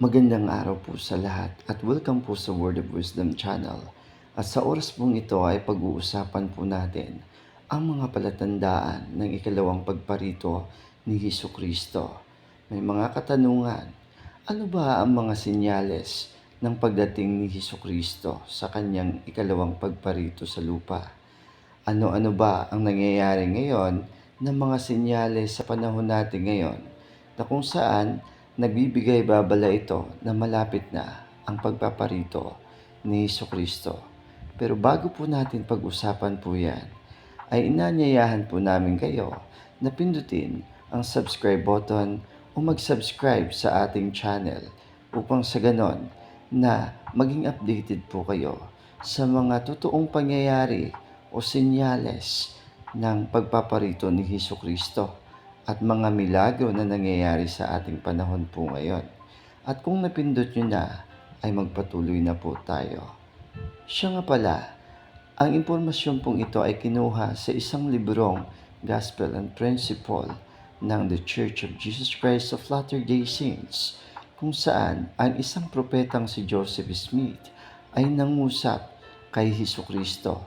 Magandang araw po sa lahat at welcome po sa Word of Wisdom Channel. At sa oras pong ito ay pag-uusapan po natin ang mga palatandaan ng ikalawang pagparito ni Hesukristo. May mga katanungan. Ano ba ang mga senyales ng pagdating ni Hesukristo sa kanyang ikalawang pagparito sa lupa? Ano-ano ba ang nangyayari ngayon ng mga senyales sa panahon natin ngayon na kung saan nagbibigay babala ito na malapit na ang pagpaparito ni Hesukristo? Pero bago po natin pag-usapan po yan, ay inanyayahan po namin kayo na pindutin ang subscribe button o mag-subscribe sa ating channel upang sa ganon na maging updated po kayo sa mga totoong pangyayari o senyales ng pagpaparito ni Hesukristo at mga milagro na nangyayari sa ating panahon po ngayon. At kung napindot nyo na, ay magpatuloy na po tayo. Siya nga pala, ang impormasyon pong ito ay kinuha sa isang librong Gospel and Principle ng The Church of Jesus Christ of Latter-day Saints, kung saan ang isang propetang si Joseph Smith ay nangusap kay Hesukristo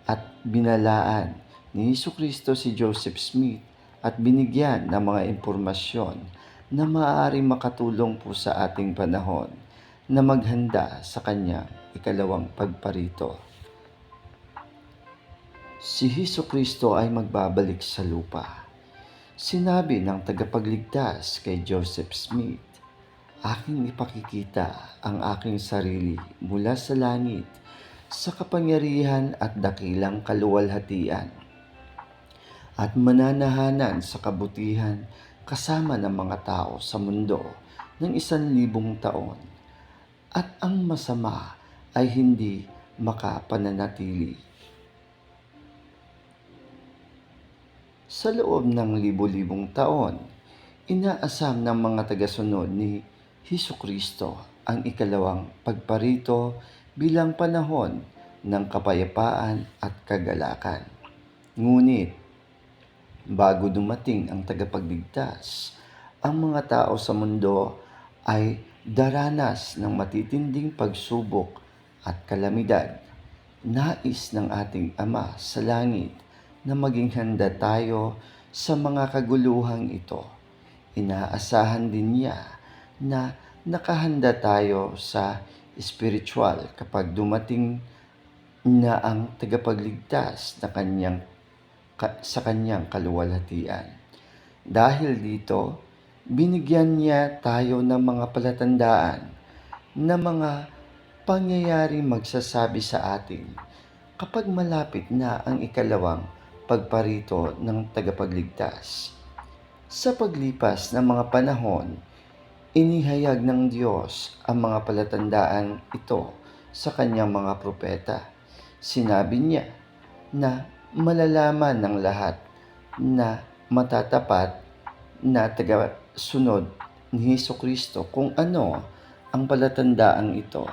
at binalaan ni Hesukristo si Joseph Smith at binigyan ng mga impormasyon na maaaring makatulong po sa ating panahon na maghanda sa kanyang ikalawang pagparito. Si Hesukristo ay magbabalik sa lupa. Sinabi ng tagapagligtas kay Joseph Smith, "Aking ipakikita ang aking sarili mula sa langit sa kapangyarihan at dakilang kaluwalhatian at mananahanan sa kabutihan kasama ng mga tao sa mundo ng 1,000 taon at ang masama ay hindi makapananatili." Sa loob ng libo-libong taon, inaasam ng mga tagasunod ni Hesukristo ang ikalawang pagparito bilang panahon ng kapayapaan at kagalakan. Ngunit, bago dumating ang tagapagligtas, ang mga tao sa mundo ay daranas ng matitinding pagsubok at kalamidad. Nais ng ating Ama sa langit na maging handa tayo sa mga kaguluhang ito. Inaasahan din niya na nakahanda tayo sa espiritual kapag dumating na ang tagapagligtas na sa kanyang kaluwalhatian. Dahil dito, binigyan niya tayo ng mga palatandaan na mga pangyayari magsasabi sa atin kapag malapit na ang ikalawang pagparito ng tagapagligtas. Sa paglipas ng mga panahon, inihayag ng Diyos ang mga palatandaan ito sa kanyang mga propeta. Sinabi niya na malalaman ng lahat na matatapat na tagasunod ni Hesukristo kung ano ang palatandaang ito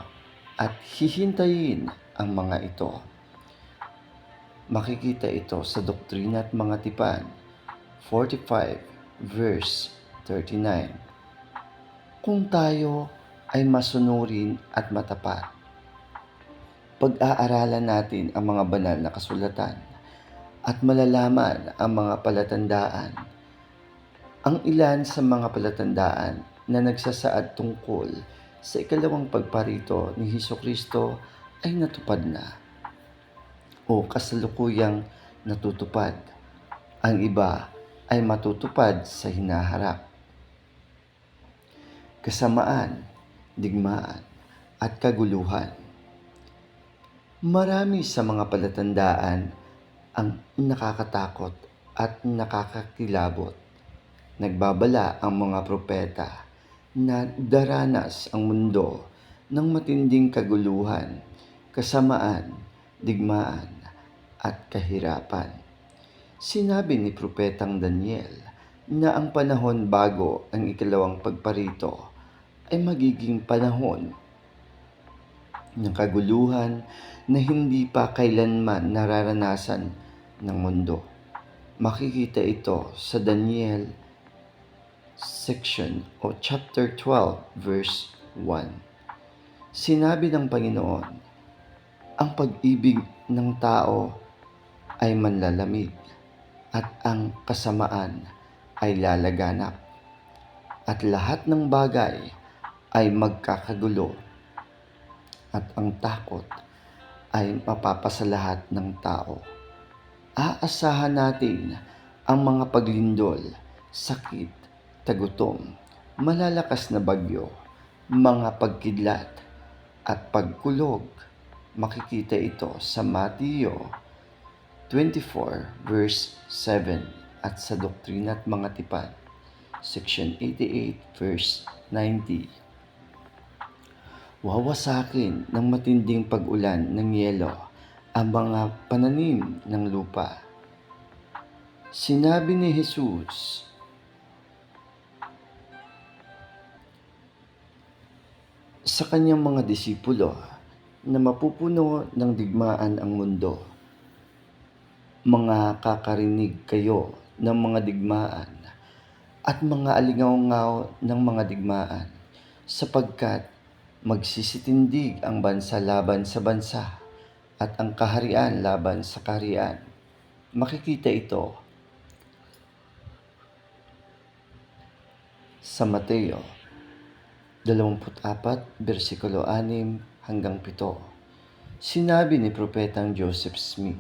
at hihintayin ang mga ito. Makikita ito sa Doktrina at Mga Tipan 45 verse 39. Kung tayo ay masunurin at matapat, pag-aaralan natin ang mga banal na kasulatan at malalaman ang mga palatandaan. Ang ilan sa mga palatandaan na nagsasaad tungkol sa ikalawang pagparito ni Hesukristo ay natupad na o kasalukuyang natutupad. Ang iba ay matutupad sa hinaharap. Kasamaan, digmaan, at kaguluhan. Marami sa mga palatandaan ang nakakatakot at nakakakilabot. Nagbabala ang mga propeta na daranas ang mundo ng matinding kaguluhan, kasamaan, digmaan, at kahirapan. Sinabi ni Propetang Daniel na ang panahon bago ang ikalawang pagparito ay magiging panahon ng kaguluhan na hindi pa kailanman nararanasan ng mundo. Makikita ito sa Daniel section o chapter 12 verse 1. Sinabi ng Panginoon, ang pag-ibig ng tao ay manlalamig at ang kasamaan ay lalaganap at lahat ng bagay ay magkakagulo at ang takot ay mapapasalahat ng tao. Aasahan natin ang mga paglindol, sakit, tagutom, malalakas na bagyo, mga pagkidlat at pagkulog. Makikita ito sa Mateo 24 verse 7 at sa Doktrina at Mga Tipan, section 88 verse 90. Wawasakin ng matinding pag-ulan ng yelo ang mga pananim ng lupa. Sinabi ni Jesus sa kanyang mga disipulo na mapupuno ng digmaan ang mundo. Mga kakarinig kayo ng mga digmaan at mga alingaw-ngaw ng mga digmaan, sapagkat magsisitindig ang bansa laban sa bansa at ang kaharian laban sa kaharian. Makikita ito sa Mateo 24, versikulo 6 hanggang 7. Sinabi ni Propetang Joseph Smith,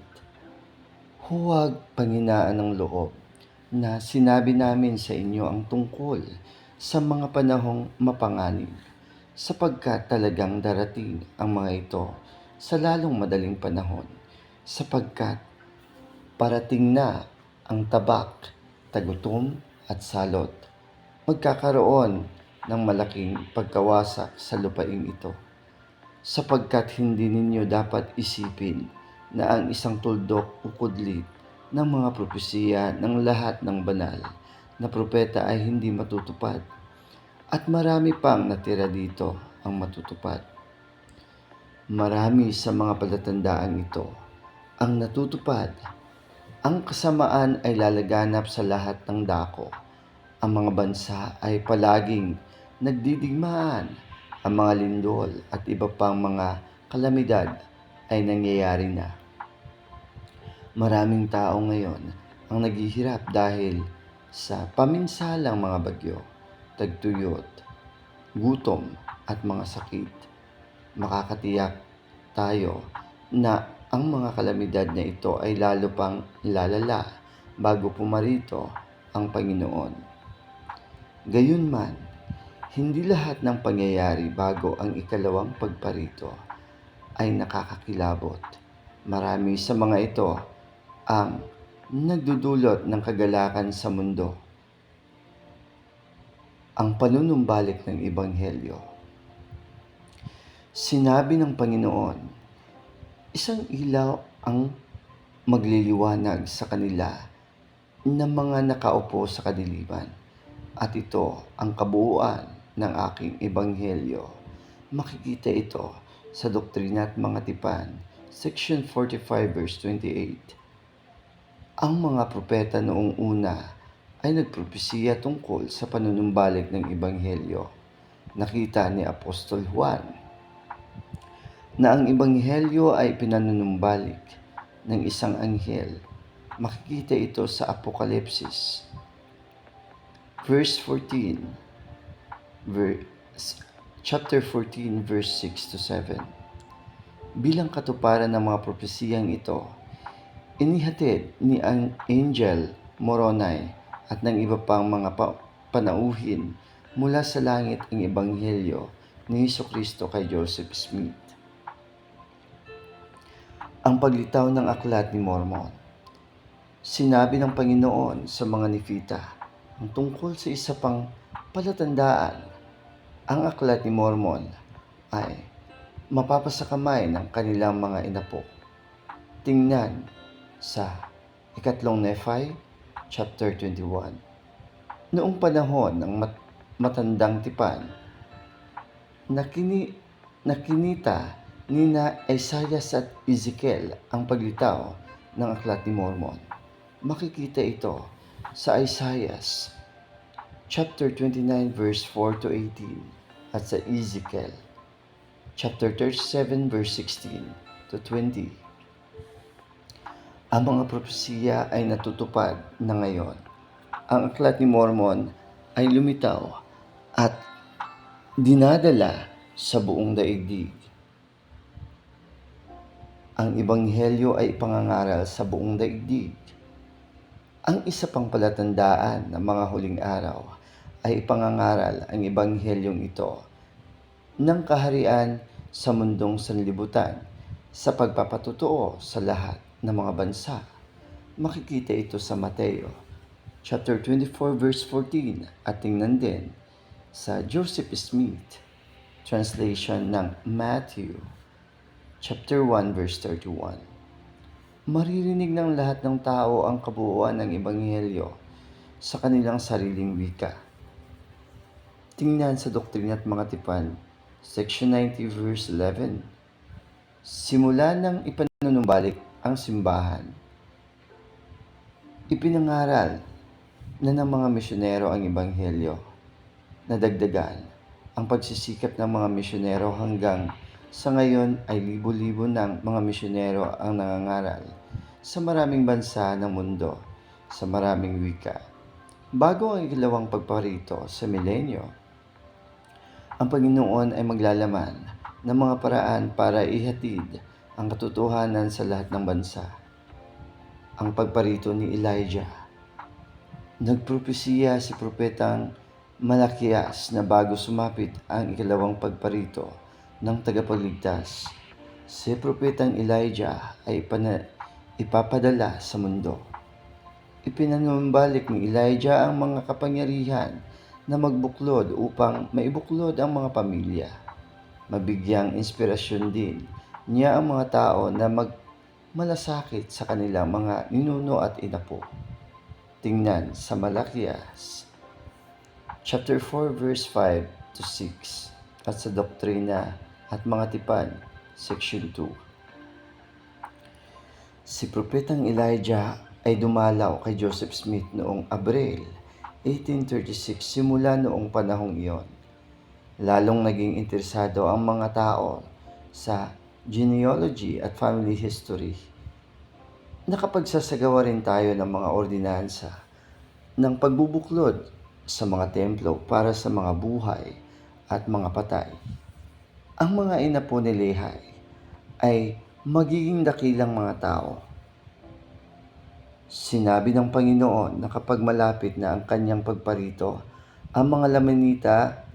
huwag panghinaan ng loob na sinabi namin sa inyo ang tungkol sa mga panahong mapanganib, sapagkat talagang darating ang mga ito sa lalong madaling panahon, sapagkat parating na ang tabak, tagutom at salot. Magkakaroon ng malaking pagkawasak sa lupaing ito, sapagkat hindi ninyo dapat isipin na ang isang tuldok o kudlit ng mga propesiya ng lahat ng banal na propeta ay hindi matutupad, at marami pang natira dito ang matutupad. Marami sa mga palatandaan ito ang natutupad. Ang kasamaan ay lalaganap sa lahat ng dako. Ang mga bansa ay palaging nagdidigmaan. Ang mga lindol at iba pang mga kalamidad ay nangyayari na. Maraming tao ngayon ang naghihirap dahil sa paminsalang mga bagyo, tagtuyot, gutom at mga sakit. Makakatiyak tayo na ang mga kalamidad na ito ay lalo pang lalala bago pumarito ang Panginoon. Gayunman, hindi lahat ng pangyayari bago ang ikalawang pagparito ay nakakakilabot. Marami sa mga ito ang nagdudulot ng kagalakan sa mundo. Ang panunumbalik ng Ebanghelyo. Sinabi ng Panginoon, isang ilaw ang magliliwanag sa kanila na mga nakaupo sa kadiliman, at ito ang kabuuan ng aking Ebanghelyo. Makikita ito sa Doktrina at Mga Tipan, section 45 verse 28. Ang mga propeta noong una ay nagpropesiya tungkol sa panunumbalik ng Ebanghelyo. Nakita ni Apostol Juan na ang Ebanghelyo ay pinanunumbalik ng isang anghel. Makikita ito sa Apokalipsis chapter 14 verse 6 to 7. Bilang katuparan ng mga propesiyang ito, inihatid ni Angel Moroni at ng iba pang mga panauhin mula sa langit ang Ebanghelyo ni Jesucristo kay Joseph Smith. Ang paglitaw ng Aklat ni Mormon. Sinabi ng Panginoon sa mga Nefita ang tungkol sa isa pang palatandaan. Ang Aklat ni Mormon ay mapapasakamay ng kanilang mga inapo. Tingnan sa ikatlong Nephi, chapter 21. Noong panahon ng matandang tipan, nakinita nina Isaias at Ezekiel ang paglitaw ng Aklat ni Mormon. Makikita ito sa Isaias chapter 29 verse 4 to 18. at sa Ezekiel chapter 37 verse 16 to 20. Ang mga propesiya ay natutupad na ngayon. Ang Aklat ni Mormon ay lumitaw at dinadala sa buong daigdig. Ang Ebanghelyo ay ipangangaral sa buong daigdig. Ang isa pang palatandaan ng mga huling araw ay ipangangaral ang Ebanghelyong ito ng kaharian sa mundong sanlibutan sa pagpapatotoo sa lahat ng mga bansa. Makikita ito sa Mateo chapter 24 verse 14 at tingnan din sa Joseph Smith translation ng Matthew chapter 1 verse 31. Maririnig ng lahat ng tao ang kabuuan ng Ebanghelyo sa kanilang sariling wika. Tingnan sa Doktrina at Mga Tipan, section 90 verse 11. Simula nang ipanunumbalik ang simbahan, ipinangaral na ng mga misyonero ang Ebanghelyo. Nadagdagan ang pagsisikap ng mga misyonero hanggang sa ngayon ay libo-libo ng mga misyonero ang nangangaral sa maraming bansa ng mundo, sa maraming wika. Bago ang ikalawang pagparito sa milenyo, ang Panginoon ay maglalaman ng mga paraan para ihatid ang katotohanan sa lahat ng bansa. Ang pagparito ni Elijah. Nagpropesiya si Propetang Malakias na bago sumapit ang ikalawang pagparito ng tagapagligtas, si Propetang Elijah ay ipapadala sa mundo. Ipinanumbalik ni Elijah ang mga kapangyarihan na magbuklod upang maibuklod ang mga pamilya. Mabigyang inspirasyon din niya ang mga tao na malasakit sa kanilang mga ninuno at inapo. Tingnan sa Malakias chapter 4 verse 5 to 6 at sa Doktrina at Mga Tipan section 2. Si Propetang Elijah ay dumalaw kay Joseph Smith noong Abril 1836 simula noong panahong iyon. Lalong naging interesado ang mga tao sa genealogy at family history. Nakapagsasagawa rin tayo ng mga ordinansa ng pagbubuklod sa mga templo para sa mga buhay at mga patay. Ang mga inapo ni Lehi ay magiging dakilang mga tao. Sinabi ng Panginoon na kapag malapit na ang kanyang pagparito, ang mga Lamanita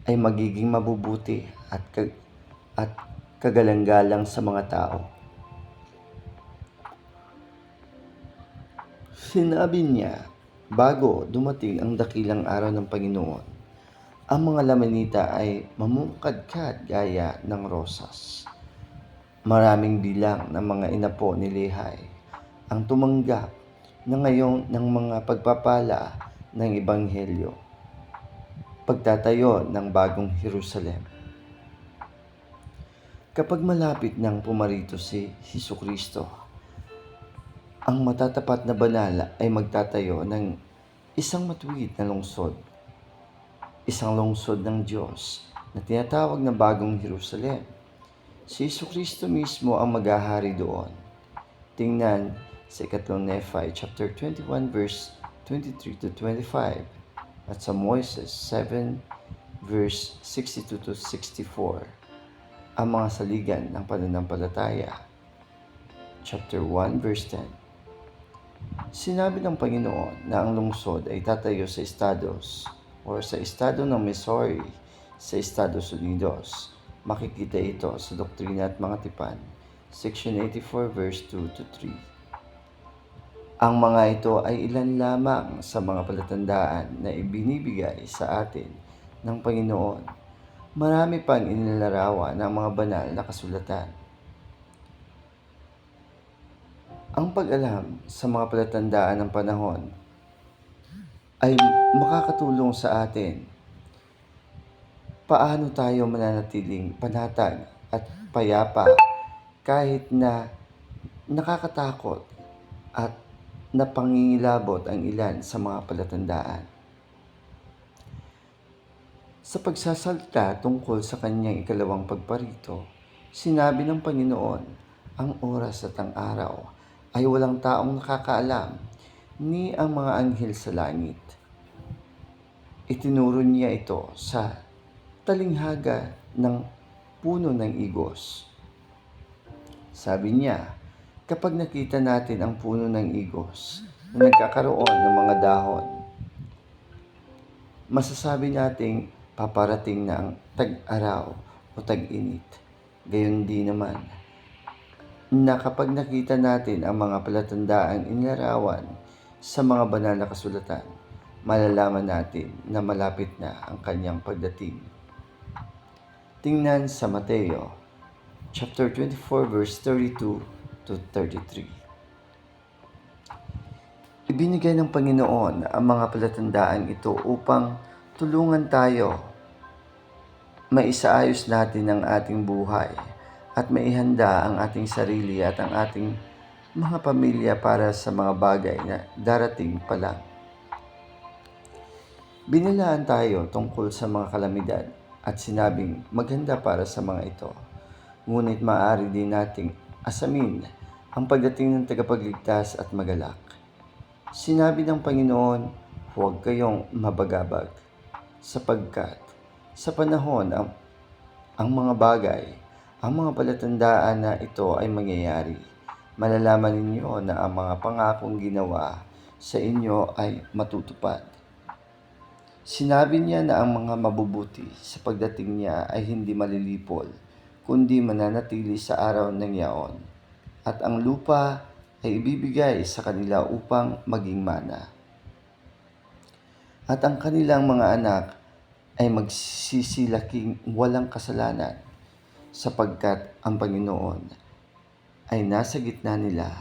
ay magiging mabubuti at kagalang-galang sa mga tao. Sinabi niya, bago dumating ang dakilang araw ng Panginoon, ang mga Lamanita ay mamumukadkad gaya ng rosas. Maraming bilang ng mga inapo ni Lehi ang tumanggap na ngayon ng mga pagpapala ng Ebanghelyo. Pagtatayo ng bagong Jerusalem. Kapag malapit nang pumarito si Jesucristo, ang matatapat na banal ay magtatayo ng isang matuwid na lungsod. Isang lungsod ng Diyos na tinatawag na bagong Jerusalem. Si Jesucristo mismo ang maghahari doon. Tingnan sa ikatlong Nephi chapter 21 verse 23 to 25 at sa Moises 7 verse 62 to 64. Ang mga saligan ng pananampalataya chapter 1 verse 10. Sinabi ng Panginoon na ang lungsod ay tatayo sa estados o sa estado ng Missouri sa Estados Unidos. Makikita ito sa Doktrina at Mga Tipan, section 84 verse 2 to 3. Ang mga ito ay ilan lamang sa mga palatandaan na ibinibigay sa atin ng Panginoon. Marami pang inilalarawan ng mga banal na kasulatan. Ang pag-alam sa mga palatandaan ng panahon ay makakatulong sa atin paano tayo mananatiling panatag at payapa kahit na nakakatakot at napangingilabot ang ilan sa mga palatandaan. Sa pagsasalita tungkol sa kanyang ikalawang pagparito, sinabi ng Panginoon, ang oras at ang araw ay walang taong nakakaalam, ni ang mga anghel sa langit. Itinuro niya ito sa talinghaga ng puno ng igos. Sabi niya, kapag nakita natin ang puno ng igos na nagkakaroon ng mga dahon, masasabi nating paparating na ang tag-araw o tag-init. Gayon din naman, na kapag nakita natin ang mga palatandaang inilarawan sa mga banal na kasulatan, malalaman natin na malapit na ang kanyang pagdating. Tingnan sa Mateo, chapter 24, verse 32 to 33. Ibinigay ng Panginoon ang mga palatandaan ito upang tulungan tayo maisaayos natin ang ating buhay at maihanda ang ating sarili at ang ating mga pamilya para sa mga bagay na darating pa lang. Binilaan tayo tungkol sa mga kalamidad at sinabing maghanda para sa mga ito. Ngunit maaari din nating asamin ang pagdating ng tagapagligtas at magalak. Sinabi ng Panginoon, huwag kayong mabagabag, sapagkat sa panahon ang mga bagay, ang mga palatandaan na ito ay mangyayari. Malalaman ninyo na ang mga pangakong ginawa sa inyo ay matutupad. Sinabi niya na ang mga mabubuti sa pagdating niya ay hindi malilipol, kundi mananatili sa araw ng yaon, at ang lupa ay ibibigay sa kanila upang maging mana. At ang kanilang mga anak ay magsisilaking walang kasalanan, sapagkat ang Panginoon ay nasa gitna nila,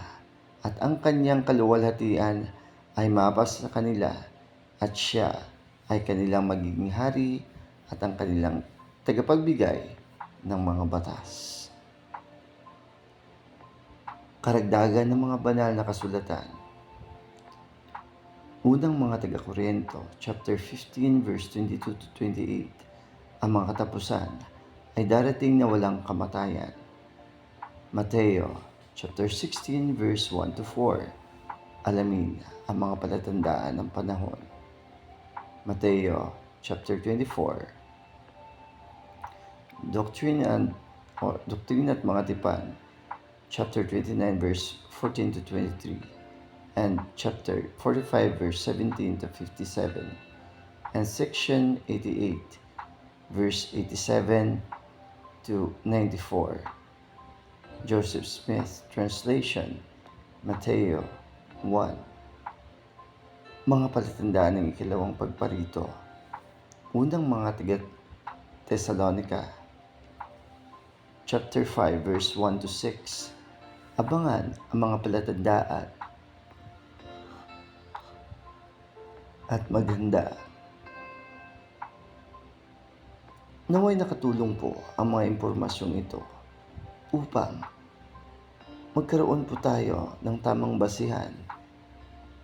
at ang kanyang kaluwalhatian ay mapas sa kanila, at siya ay kanilang magiging hari at ang kanilang tagapagbigay ng mga batas. Karagdagan ng mga banal na kasulatan. Unang mga taga-Korinto, chapter 15, verse 22 to 28. Ang mga katapusan ay darating na walang kamatayan. Mateo, chapter 16, verse 1 to 4. Alamin ang mga palatandaan ng panahon. Mateo, chapter 24. Doctrine at mga tipan, chapter 29, verse 14 to 23, and chapter 45, verse 17 to 57, and section 88, verse 87 to 94. Joseph Smith Translation, Mateo 1. Mga palatandaan ng ikalawang pagparito. Unang mga taga-Thessalonica, chapter 5, verse 1 to 6. Abangan ang mga palatandaan at maghanda. Naway nakatulong po ang mga impormasyong ito upang magkaroon po tayo ng tamang basihan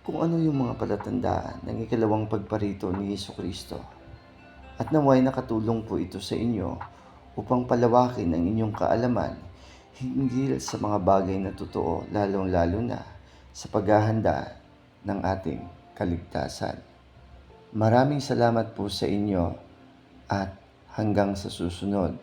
kung ano yung mga palatandaan ng ikalawang pagparito ni Jesucristo. At naway nakatulong po ito sa inyo upang palawakin ang inyong kaalaman hinggil sa mga bagay na totoo, lalong-lalo na sa paghahanda ng ating kaligtasan. Maraming salamat po sa inyo at hanggang sa susunod.